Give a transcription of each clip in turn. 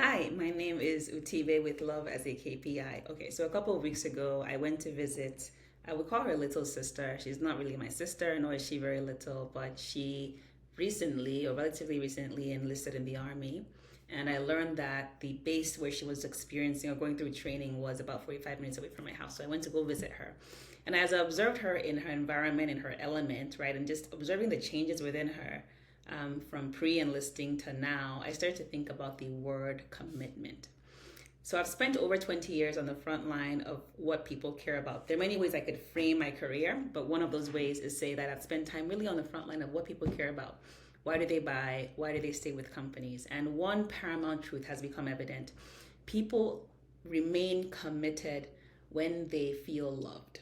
Hi, my name is Utibe with Love as a KPI. Okay, so a couple of weeks ago, I went to visit, I would call her little sister. She's not really my sister, nor is she very little, but she recently, or relatively recently, enlisted in the army. And I learned that the base where she was experiencing or going through training was about 45 minutes away from my house. So I went to go visit her. And as I observed her in her environment, in her element, right, and just observing the changes within her, from pre enlisting to now, I started to think about the word commitment. So I've spent over 20 years on the front line of what people care about. There are many ways I could frame my career, but one of those ways is say that I've spent time really on the front line of what people care about. Why do they buy? Why do they stay with companies? And one paramount truth has become evident. People remain committed when they feel loved.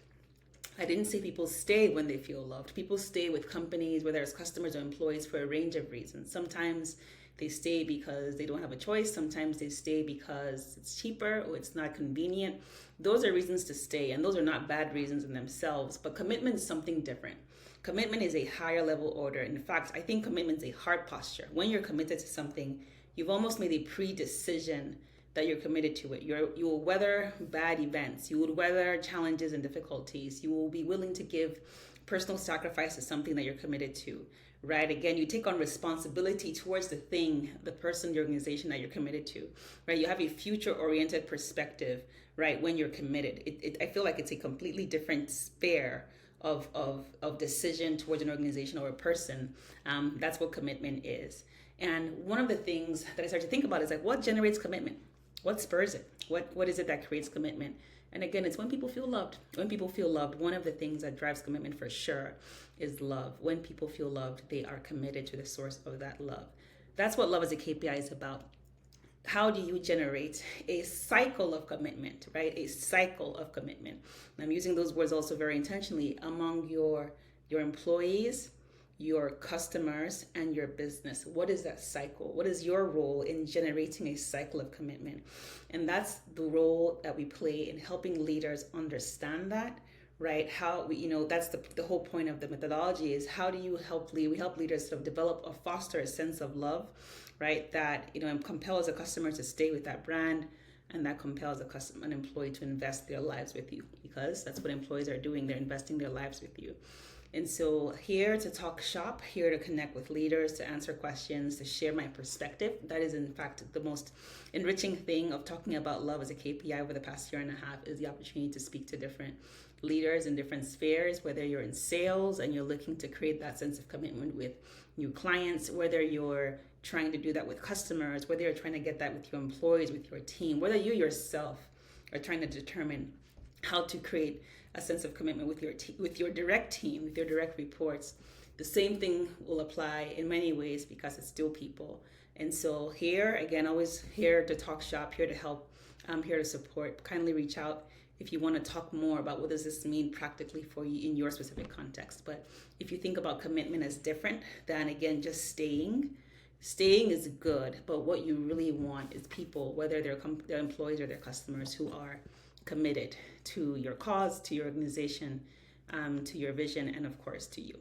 I didn't say people stay when they feel loved. People stay with companies, whether it's customers or employees, for a range of reasons. Sometimes they stay because they don't have a choice. Sometimes they stay because it's cheaper or it's not convenient. Those are reasons to stay, and those are not bad reasons in themselves. But commitment is something different. Commitment is a higher level order. In fact, I think commitment is a heart posture. When you're committed to something, you've almost made a pre-decision that you're committed to it. You will weather bad events. You will weather challenges and difficulties. You will be willing to give personal sacrifice to something that you're committed to, right? Again, you take on responsibility towards the thing, the person, the organization that you're committed to, right? You have a future-oriented perspective, right, when you're committed. I feel like it's a completely different sphere of decision towards an organization or a person. That's what commitment is. And one of the things that I started to think about is like, what generates commitment? What spurs it? What is it that creates commitment? And again, it's when people feel loved. When people feel loved, one of the things that drives commitment for sure is love. When people feel loved, they are committed to the source of that love. That's what Love as a KPI is about. How do you generate a cycle of commitment, right? A cycle of commitment. And I'm using those words also very intentionally among your employees, your customers, and your business. What is that cycle? What is your role in generating a cycle of commitment? And that's the role that we play in helping leaders understand that, right? How we, that's the whole point of the methodology is how do you help lead? We help leaders sort of develop or foster a sense of love, right? That, compels a customer to stay with that brand, and that compels an employee to invest their lives with you, because that's what employees are doing. They're investing their lives with you. And so here to talk shop, here to connect with leaders, to answer questions, to share my perspective. That is in fact the most enriching thing of talking about Love as a KPI over the past year and a half, is the opportunity to speak to different leaders in different spheres, whether you're in sales and you're looking to create that sense of commitment with new clients, whether you're trying to do that with customers, whether you're trying to get that with your employees, with your team, whether you yourself are trying to determine how to create a sense of commitment with your direct team, with your direct reports. The same thing will apply in many ways because it's still people. And so here, again, always here to talk shop, here to help, here to support. Kindly reach out if you want to talk more about what does this mean practically for you in your specific context. But if you think about commitment as different than, again, just staying is good, but what you really want is people, whether they're employees or their customers, who are committed to your cause, to your organization, to your vision, and of course to you.